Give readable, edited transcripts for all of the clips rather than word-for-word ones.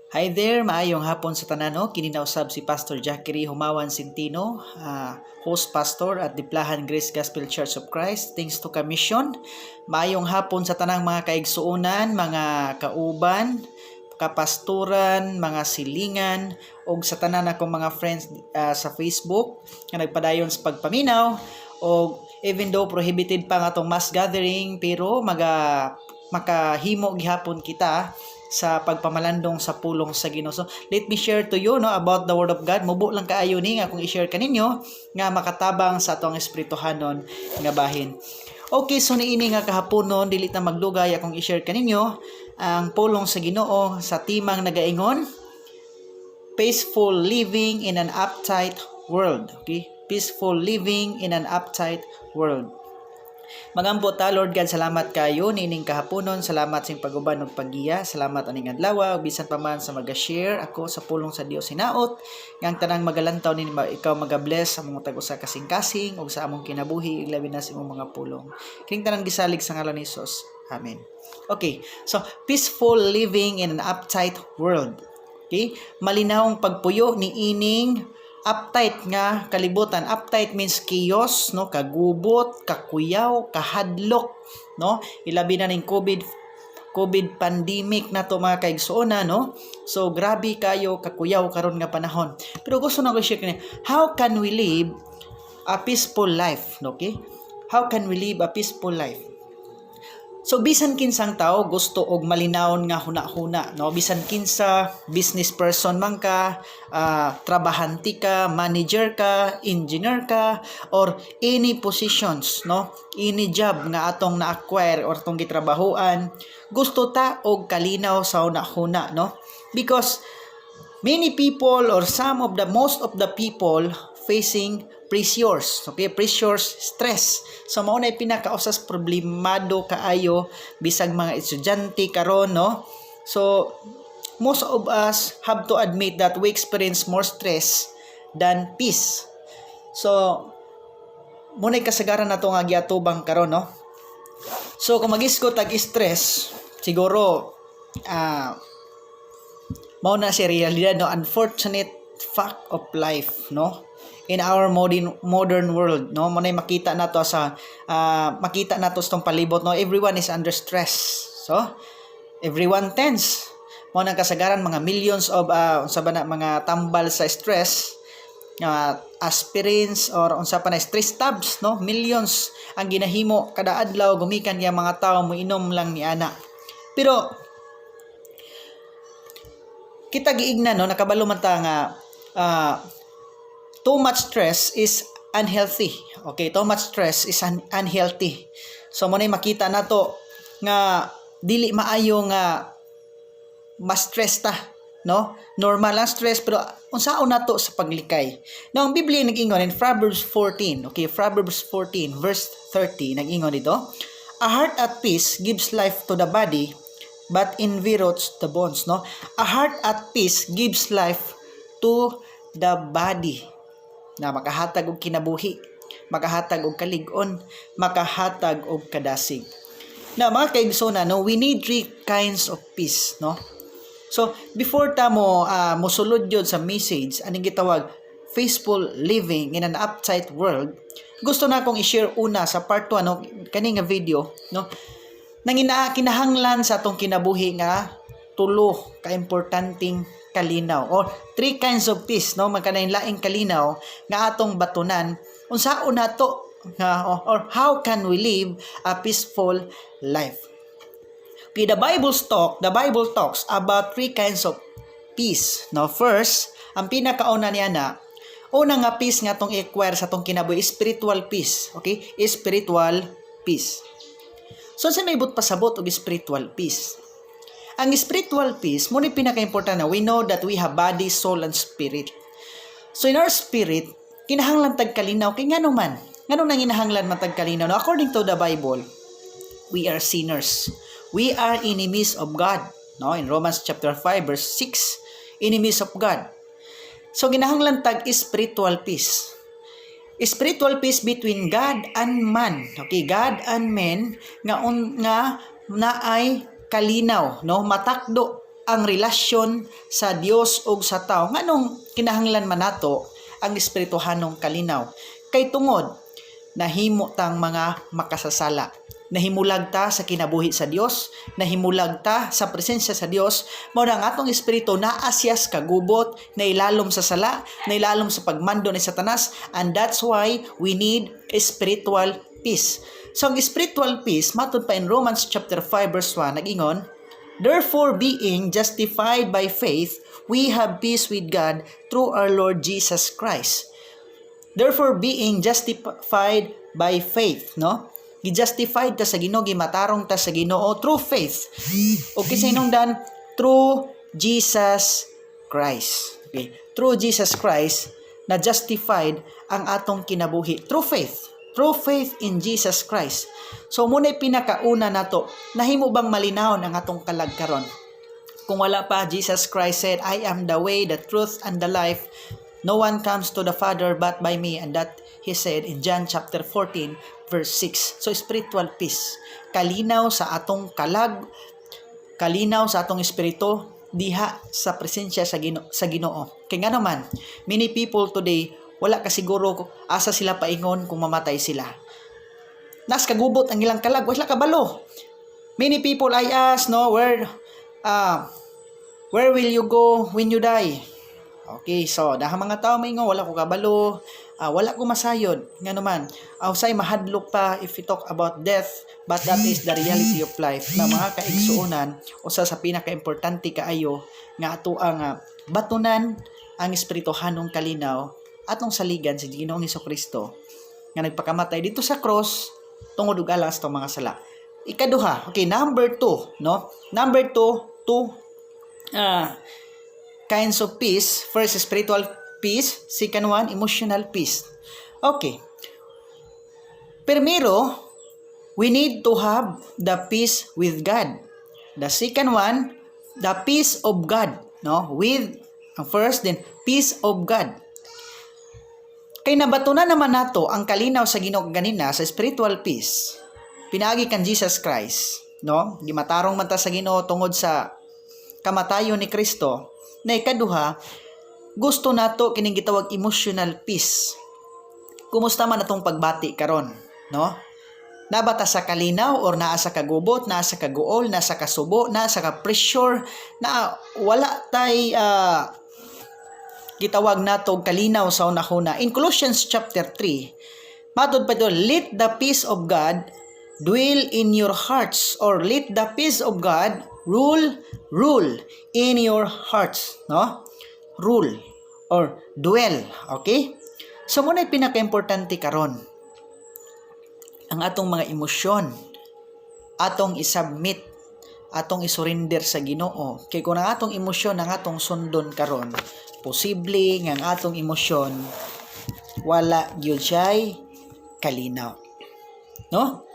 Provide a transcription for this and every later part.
Hi there, maayong hapon sa tanan no. Kini na usab si Pastor Jackery Humawan Sintino, host pastor at Diplahan Grace Gospel Church of Christ. Thanks to Commission. Maayong hapon sa tanang mga kaigsuonan, mga kauban, kapasturan, mga silingan, og sa tanan akong mga friends sa Facebook nga nagpadayon sa pagpaminaw. Og even though prohibited pa nga tong mass gathering, pero makahimo gihapon kita sa pagpamalandong sa pulong sa Ginoo. So, let me share to you about the Word of God. Mubo lang kaayo ni nga kung i-share kaninyo nga makatabang sa atong espirituhanon nga bahin. Okay, so niini nga kahaponon dili ta magdugay akong i-share kaninyo ang pulong sa Ginoo sa timang nagaingon, peaceful living in an uptight world. Okay? Peaceful living in an uptight world. Magampo ta, Lord God, salamat kayo nining kahaponon, salamat sa pag-uban ug paggiya, salamat aning adlaw, bisan pa man sa maga-share ako sa pulong sa Dios hinaot, ngang tanang magalantaw ni ikaw maga-bless sa mga tag-usa kasing-kasing ug sa among kinabuhi ug labi na sa imong mga pulong. Kining tanang gisalig sa ngalan ni Jesus. Amen. Okay, so peaceful living in an uptight world. Okay? Malinawong pagpuyo ni ining uptight nga kalibutan. Uptight means chaos, no, kagubot, kakuyaw, kahadlok, no. Ilabi na ning COVID pandemic na to mga kaigsuona, no. So grabe kayo kakuyaw karon nga panahon. Pero gusto na ko share kani, how can we live a peaceful life, no? Okay? How can we live a peaceful life? So bisan kinsang tao gusto og malinawon nga huna-huna, no, bisan kinsa business person man ka, trabahanti ka, manager ka, engineer ka, or any positions, no, any job nga atong na-acquire or atong gitrabahuan, gusto ta og kalinaw sa huna-huna, no, because many people or most of the people facing pressures, okay, pressures, stress. So mao na pinakausas problemado kaayo bisag mga estudyante karon, no. So most of us have to admit that we experience more stress than peace. So mo na kasagaran nato nga giatubang karon, no. So kung mag-isgot tag stress, siguro mao na si realidad, no, unfortunate fact of life, no, in our modern world, no, mo na makita nato sa makita nato sa tong palibot, no, everyone is under stress. So everyone tense. Mo nang kasagaran mga millions of unsa ba na mga tambal sa stress, aspirins or unsa pa na stress tabs, no, millions ang ginahimo kada adlaw gumikan yang mga tawo mo inom lang ni ana. Pero kita giignan, no, nakabalo man ta nga too much stress is unhealthy. Okay, too much stress is unhealthy. So mo na makita nato nga dili maayo nga ma-stress ta, no? Normal lang stress pero unsaon nato sa paglikay. Now ang Biblia nag-ingon in Proverbs 14, okay, Proverbs 14 verse 30 nag-ingon dito, a heart at peace gives life to the body, but invirots the bones, no? A heart at peace gives life to the body, na makahatag og kinabuhi, makahatag og kalig-on, makahatag og kadasig. Na mga kaigsoona, no, we need three kinds of peace, no. So before ta mo mosulod yun sa message aning gitawag peaceful living in an uptight world, gusto na akong i-share una sa part 1, no, kani nga video, no, nang kinahanglan sa atong kinabuhi nga tulo ka importanteng kalinaw or three kinds of peace, no, magkanain laing kalinaw nga atong batunan unsaon nato or how can we live a peaceful life. Okay, the Bible talks about three kinds of peace. No, first, ang pinakauna niya na una nga peace nga atong i-acquire sa atong kinabuhi, spiritual peace. Okay, spiritual peace. So sa may but pasabot og spiritual peace. Ang spiritual peace, mo ni pinaka-important na we know that we have body, soul, and spirit. So in our spirit, kinahanglan tag kalinaw kay ngano man. Ngano nang kinahanglan man tag kalinaw? No, according to the Bible, we are sinners. We are enemies of God. No, in Romans chapter 5 verse 6, enemies of God. So kinahanglan tag spiritual peace. Spiritual peace between God and man. Okay, God and man nga naay kalinaw, no, matakdo ang relasyon sa Dios ug sa tao. Nganong kinahanglan man nato ang espirituhanong kalinaw? Kay tungod nahimo tang mga makasasala. Nahimulag ta sa kinabuhi sa Dios, nahimulag ta sa presensya sa Dios, mao na ang atong espiritu naa siya sa kagubot, nailalom sa sala, nailalom sa pagmando ni Satanas, and that's why we need spiritual peace. So ang spiritual peace matud pa in Romans chapter 5 verse 1 nag-ingon, therefore being justified by faith, we have peace with God through our Lord Jesus Christ. Therefore being justified by faith, no? Gi-justified ta sa Ginoo, gimatarong ta sa Ginoo through faith. Okay, sa hinungdan through Jesus Christ. Okay, through Jesus Christ na justified ang atong kinabuhi through faith. Through faith in Jesus Christ. So muna'y pinakauna nato, nahimo bang malinaw ang atong kalagkaron? Kung wala pa, Jesus Christ said, I am the way, the truth, and the life. No one comes to the Father but by me. And that He said in John chapter 14 verse 6. So spiritual peace. Kalinaw sa atong kalag, kalinaw sa atong espiritu, diha sa presensya sa Ginoo. Kaya nga naman, many people today, wala ka siguro asa sila paingon kung mamatay sila. Nas kagubot ang ilang kalag, wala kabalo. Many people I ask, no, where will you go when you die? Okay, so daha mga tao may wala ko kabalo, wala ko masayod. Nga naman, say mahadlok pa if we talk about death, but that is the reality of life. Na mga kaigsuonan, usa sa pinaka-importante kaayo nga ato ang batunan ang espirituhanong kalinaw atong saligan si Ginoong Hesukristo nga nagpakamatay dito sa cross tungod og alas tong mga sala. Ikaduha, okay, number 2, no? Number 2, kinds of peace. First, spiritual peace. Second one, emotional peace. Okay. Primero, we need to have the peace with God. The second one, the peace of God. No? With, first, then, peace of God. Kay nabatunan naman nato ang kalinaw sa Ginoo ganina sa spiritual peace. Pinaagi kan Jesus Christ. No? Gimatarong man ta sa Ginoo tungod sa kamatayon ni Kristo. Na ikaduha, gusto nato kining gitawag emotional peace. Kumusta man atong pagbati karon, no? Nabata sa kalinaw or naa sa kagubot, naa sa kaguol, naa sa kasubo, naa sa ka-pressure, na wala tay gitawag nato kalinaw sa unahuna. In Colossians chapter 3, matud pa do, let the peace of God dwell in your hearts, or let the peace of God rule in your hearts, no? Rule or dwell, okay? So muna pinaka-importante karon ang atong mga emosyon, atong isubmit, atong isurrender sa Ginoo. Kay kung ang atong emosyon ang atong sundon karon, posible nga ang atong emosyon wala gyud siya kalinaw, no?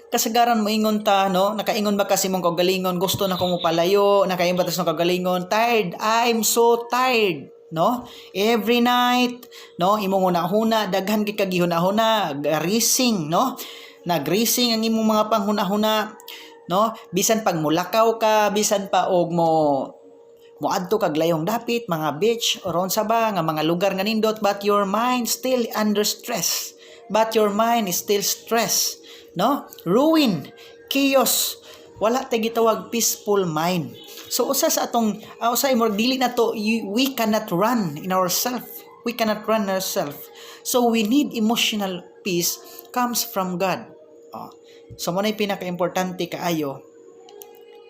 Kasagaran mo ingon ta, no? Nakaingon ba kasi mong kagalingon, gusto na kong upalayo, nakaingon ba tas ng kagalingon, tired, I'm so tired, no? Every night, no? Imong hunahuna, daghan kay kagihunahuna, racing, no? Nag-racing ang imong mga panghunahuna, no? Bisan pag mulakaw ka, bisan pa og moadto kag layong dapit, mga beach or sa ba nga mga lugar nga nindot, but your mind still under stress. But your mind is still stressed. No? Ruin, chaos, wala tay gitawag peaceful mind. So usa sa atong usay mo dili na to, we cannot run in ourselves. We cannot run ourselves. So we need emotional peace comes from God. So mo nay pinaka-importante kaayo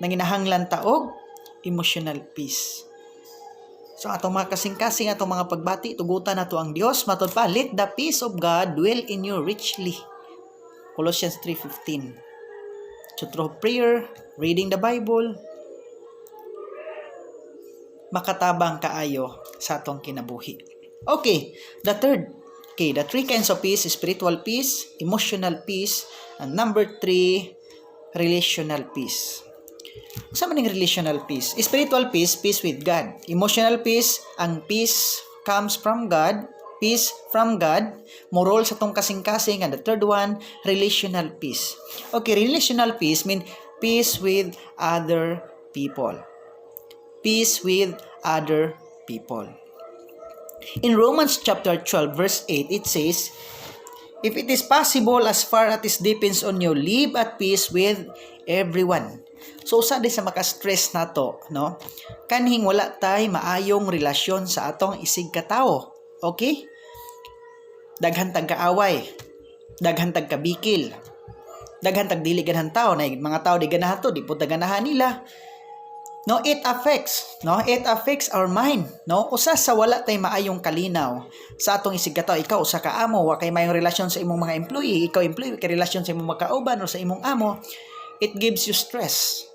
nang ginahanglan ta og emotional peace. So atong mga kasing-kasing atong mga pagbati tugutan nato ang Dios matud pa, let the peace of God dwell in you richly. Colossians 3:15. So through prayer, reading the Bible, makatabang kaayo sa atong kinabuhi. Okay, the three kinds of peace: spiritual peace, emotional peace, and number 3, relational peace. Sa maning relational peace? Spiritual peace, peace with God. Emotional peace, ang peace comes from God. Peace from God, moral sa tong kasing-kasing, and the third one, relational peace. Okay, relational peace mean peace with other people. peace with other people. In Romans chapter 12 verse 8, it says, if it is possible, as far as it depends on you, live at peace with everyone. So, sa di sa maka-stress na to, no? Kanhing wala tay maayong relasyon sa atong isig katao. Okay? Daghan tag kaaway, daghan tag kabikil, daghan tag dili ganahan tao, na mga tao di ganahan to, di po ganahan nila. No, it affects our mind, no? Usa sa wala tay maayong kalinaw sa atong isig katawo, ikaw usa ka amo, wa kay maayong relasyon sa imong mga employee, ikaw employee kay relasyon sa imong makauban o sa imong amo, it gives you stress.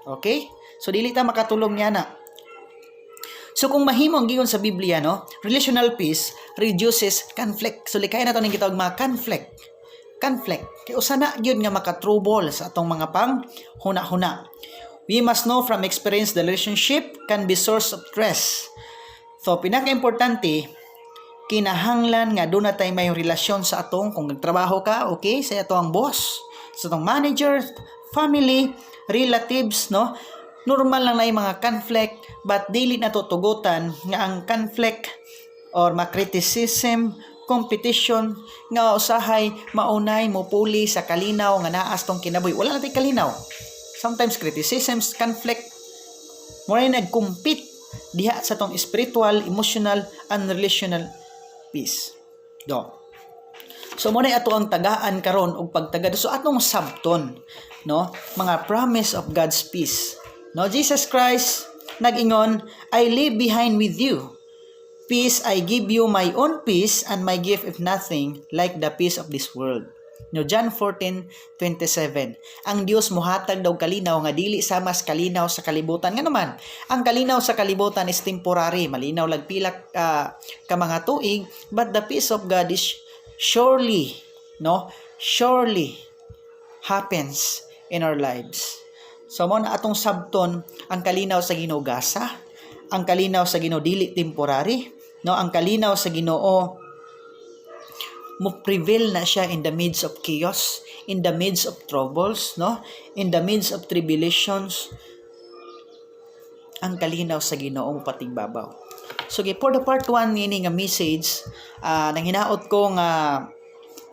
Okay? So dili ta makatulong niya na. So kung mahimo ang gigon sa Biblia, no, relational peace reduces conflict. So likay na to ning gitawag mga conflict. Kay usa na gyud nga makatrouble sa atong mga pang huna-huna. We must know from experience the relationship can be source of stress. So, pinaka-importante, kinahanglan nga doon na tayo may relasyon sa atong, kung nagtrabaho ka, okay, sa atong boss, sa atong manager, family, relatives, no? Normal lang na yung mga conflict, but dili na tutugutan nga ang conflict or criticism, competition, nga usahay, maunay, mupuli sa kalinaw, nga naas tong kinabuhi. Wala na tayo kalinaw. Sometimes criticisms, conflict, muna nag-compete diha sa tong spiritual, emotional, and relational peace. Do. So muna ato ang tagaan karon og pagtagad. So atong sabton, no, mga promise of God's peace. No, Jesus Christ nag-ingon, I leave behind with you. Peace I give you, my own peace, and my gift if nothing like the peace of this world. No, John 14:27. Ang Dios mohatag daw kalinaw nga dili sama sa kalinaw sa kalibutan. Nga naman, ang kalinaw sa kalibutan is temporary, malinaw lag pilak ka mga tuig, but the peace of God is surely happens in our lives. So mo na atong sabton, ang kalinaw sa Ginoo gasa, ang kalinaw sa Ginoo dili temporary, no, ang kalinaw sa Ginoo mo prevail na siya in the midst of chaos, in the midst of troubles, no? In the midst of tribulations. Ang kalinaw sa Ginoo patigbabaw. So, for the part 1 ngini nga message, nang hinaot ko nga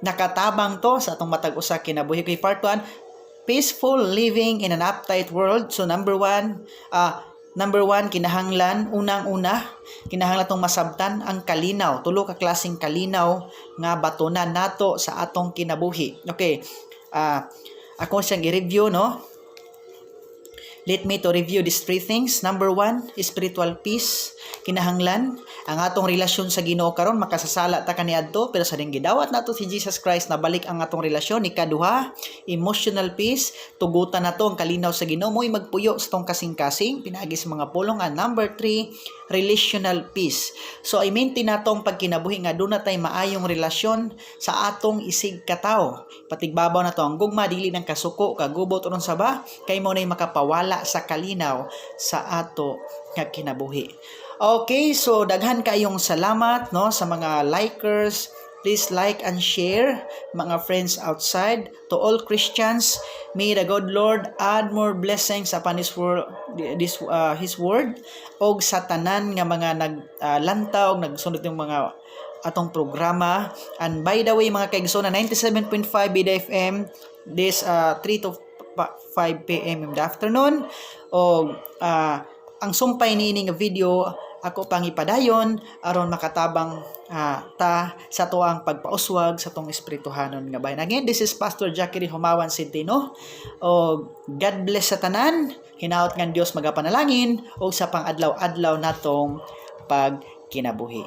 nakatabang to sa atong matag usa kinabuhi. Kay part 1, peaceful living in an uptight world. So, number 1, kinahanglan, unang-una, kinahanglan tong masabtan ang kalinaw. Tulo ka klaseng kalinaw nga batunan nato sa atong kinabuhi. Okay, ako siyang i-review, no? Let me to review these 3 things. Number 1, spiritual peace. Kinahanglan ang atong relasyon sa Ginoo karon makasasala ta kaniadto, pero sa ding gidawat nato si Jesus Christ na balik ang atong relasyon. Ikaduha, emotional peace. Tugutan nato ang kalinaw sa Ginoo mo'y magpuyo sa tong kasing-kasing pinaagi sa mga pulong. And number 3, relational peace. So I maintain nato ang pagkinabuhi nga doon na tay maayong relasyon sa atong isig katao. Patigbabaw na to ang gugma, dili ng kasuko, kagubot unon sa ba, kay mo nay makapawala sa kalinaw sa ato nga kinabuhi. Okay, so daghan kayong salamat, no, sa mga likers. Please like and share, mga friends outside. To all Christians, may the God Lord add more blessings upon His word, His word, og sa tanan nga mga naglantaw, nagsunod yung mga atong programa. And by the way, mga kaigsoon, 97.5 Bida FM, this 3 to 5 p.m. in the afternoon. O ang sumpay niini nga video, ako pang ipadayon aron makatabang ta sa tuang pagpauswag sa tong espirituhanon nga bahin. Again, this is Pastor Jackie Humawan Centino. O God bless sa tanan. Hinaot nga Dios magapanalangin o sa pang adlaw-adlaw natong pagkinabuhi.